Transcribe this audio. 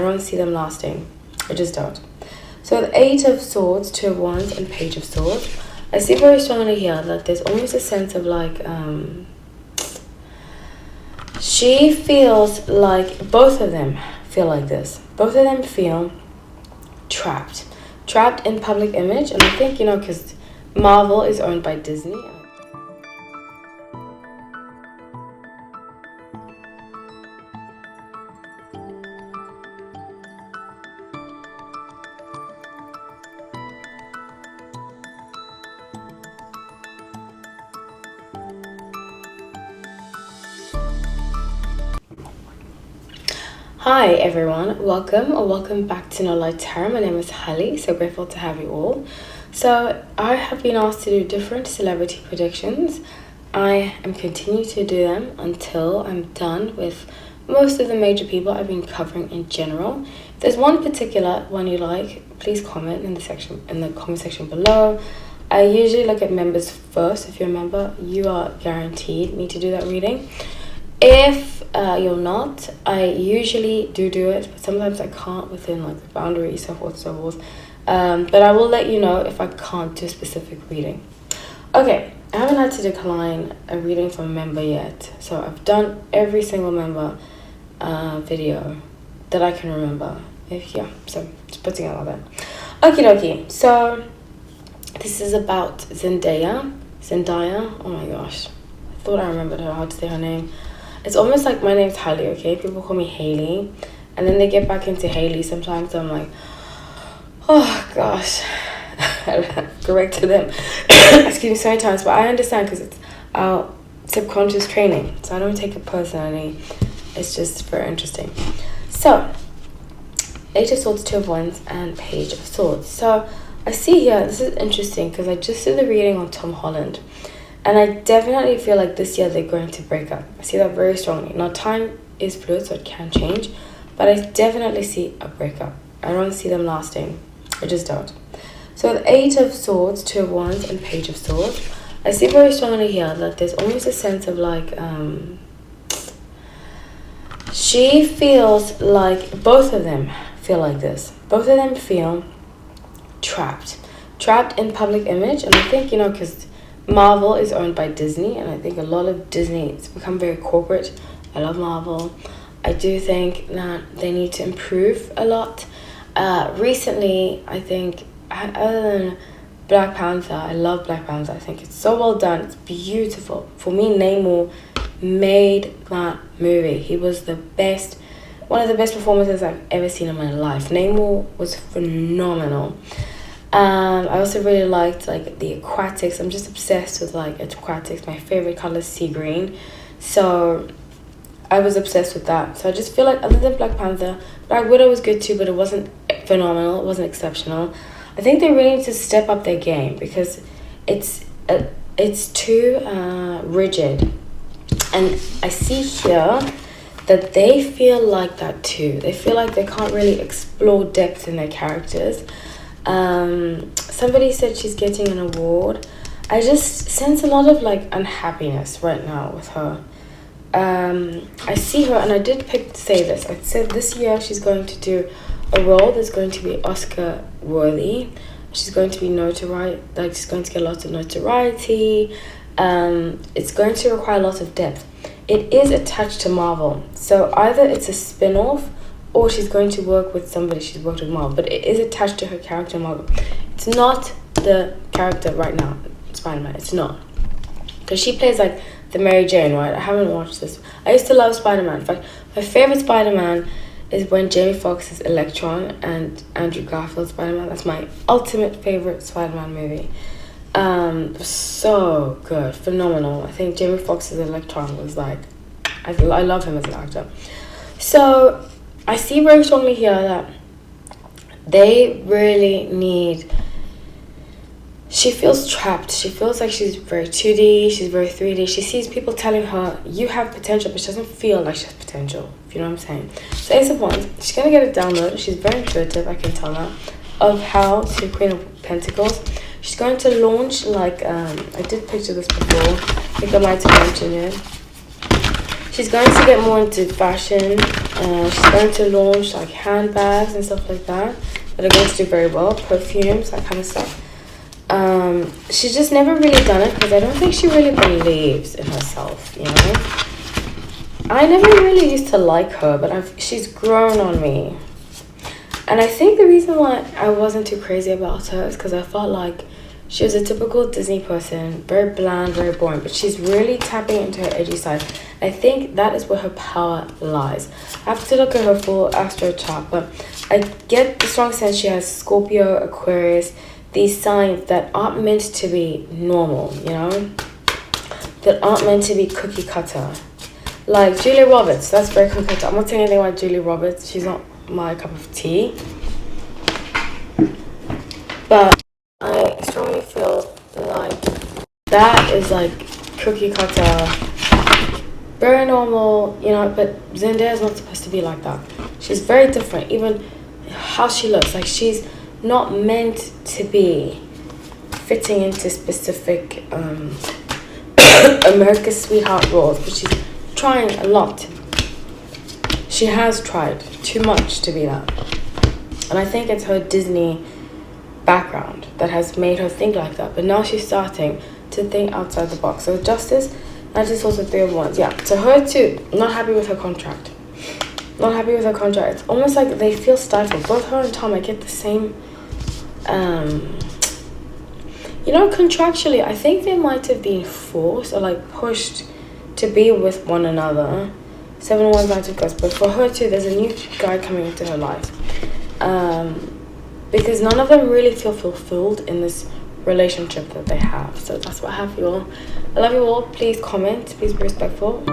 don't see them lasting. I just don't. So the Eight of Swords, Two of Wands, and Page of Swords. I see very strongly here that there's almost a sense of like, she feels like, both of them feel like this. Both of them feel trapped. Trapped in public image. And I think, you know, because Marvel is owned by Disney. Hi everyone, welcome back to No Light Tarot. My name is Holly, so grateful to have you all. So I have been asked to do different celebrity predictions. I am continuing to do them until I'm done with most of the major people I've been covering in general. If there's one particular one you like, please comment in the comment section below. I usually look at members first. If you're a member, you are guaranteed me to do that reading. If you're not, I usually do it, but sometimes I can't within like the boundaries, so forth. But I will let you know if I can't do a specific reading. Okay, I haven't had to decline a reading from a member yet, so I've done every single member video that I can remember. So just putting it like that. Okie dokie. So this is about Zendaya. Oh my gosh, I thought I remembered how to say her name. It's almost like my name's Hallie, okay? People call me Haley. And then they get back into Haley sometimes. I'm like, oh, gosh. I corrected them. Excuse me so many times. But I understand because it's our subconscious training. So I don't take it personally. It's just very interesting. So, Eight of Swords, Two of Wands, and Page of Swords. So, I see here, this is interesting because I just did the reading on Tom Holland. And I definitely feel like this year they're going to break up. I see that very strongly. Now, time is fluid, so it can change. But I definitely see a breakup. I don't see them lasting. I just don't. So the Eight of Swords, Two of Wands, and Page of Swords. I see very strongly here that there's almost a sense of like, she feels like, both of them feel like this. Both of them feel trapped. Trapped in public image. And I think, you know, because Marvel is owned by Disney, and I think a lot of Disney, it's become very corporate. I love Marvel. I do think that they need to improve a lot. Recently, I think, other than Black Panther, I love Black Panther. I think it's so well done. It's beautiful. For me, Namor made that movie. He was the best, one of the best performances I've ever seen in my life. Namor was phenomenal. I also really liked like the aquatics. I'm just obsessed with like aquatics. My favorite color is sea green, so I was obsessed with that. So I just feel like other than Black Panther, Black Widow was good too, but it wasn't phenomenal. It wasn't exceptional. I think they really need to step up their game because it's too rigid, and I see here that they feel like that too. They feel like they can't really explore depth in their characters. Somebody said she's getting an award. I just sense a lot of like unhappiness right now with her. I see her, and I did say this. I said this year she's going to do a role that's going to be Oscar worthy. She's going to be like she's going to get lots of notoriety. It's going to require a lot of depth. It is attached to Marvel, so either it's a spin-off or she's going to work with somebody she's worked with Marvel, but it is attached to her character Marvel. It's not the character right now, Spider-Man. It's not. Because she plays like the Mary Jane, right? I haven't watched this. I used to love Spider-Man. In fact, my favorite Spider-Man is when Jamie Foxx is Electron and Andrew Garfield Spider-Man. That's my ultimate favorite Spider-Man movie. It was so good, phenomenal. I think Jamie Foxx's Electron was like, I love him as an actor. So I see very strongly here that they really need, she feels trapped. She feels like she's very 2D, she's very 3D. She sees people telling her, you have potential, but she doesn't feel like she has potential, if you know what I'm saying. So Ace of Wands, she's going to get a download. She's very intuitive, I can tell that, of how to Queen of Pentacles. She's going to launch, like, I did picture this before. I think I might have mentioned it. She's going to get more into fashion. She's going to launch like handbags and stuff like that are going to do very well. Perfumes, that kind of stuff. She's just never really done it because I don't think she really believes in herself, you know. I never really used to like her, but she's grown on me. And I think the reason why I wasn't too crazy about her is because I felt like she was a typical Disney person, very bland, very boring, but she's really tapping into her edgy side. I think that is where her power lies. I have to look at her full astro chart, but I get the strong sense she has Scorpio, Aquarius, these signs that aren't meant to be normal, you know? That aren't meant to be cookie cutter. Like Julia Roberts, that's very cookie cutter. I'm not saying anything about Julia Roberts. She's not my cup of tea. But I strongly feel like that is like cookie cutter, very normal, you know, but Zendaya is not supposed to be like that. She's very different, even how she looks. Like she's not meant to be fitting into specific America's sweetheart roles, but she's trying a lot. She has tried too much to be that. And I think it's her Disney background that has made her think like that. But now she's starting to think outside the box. So Justice, that is also 3 of Wands. Yeah, so her too, not happy with her contract. Not happy with her contract. It's almost like they feel stifled. Both her and Tom, I get the same, you know, contractually, I think they might have been forced or like pushed to be with one another. 7 of Wands, 9 of Cups. But for her too, there's a new guy coming into her life. Because none of them really feel fulfilled in this relationship that they have. So that's what I have for you all. I love you all. Please comment. Please be respectful.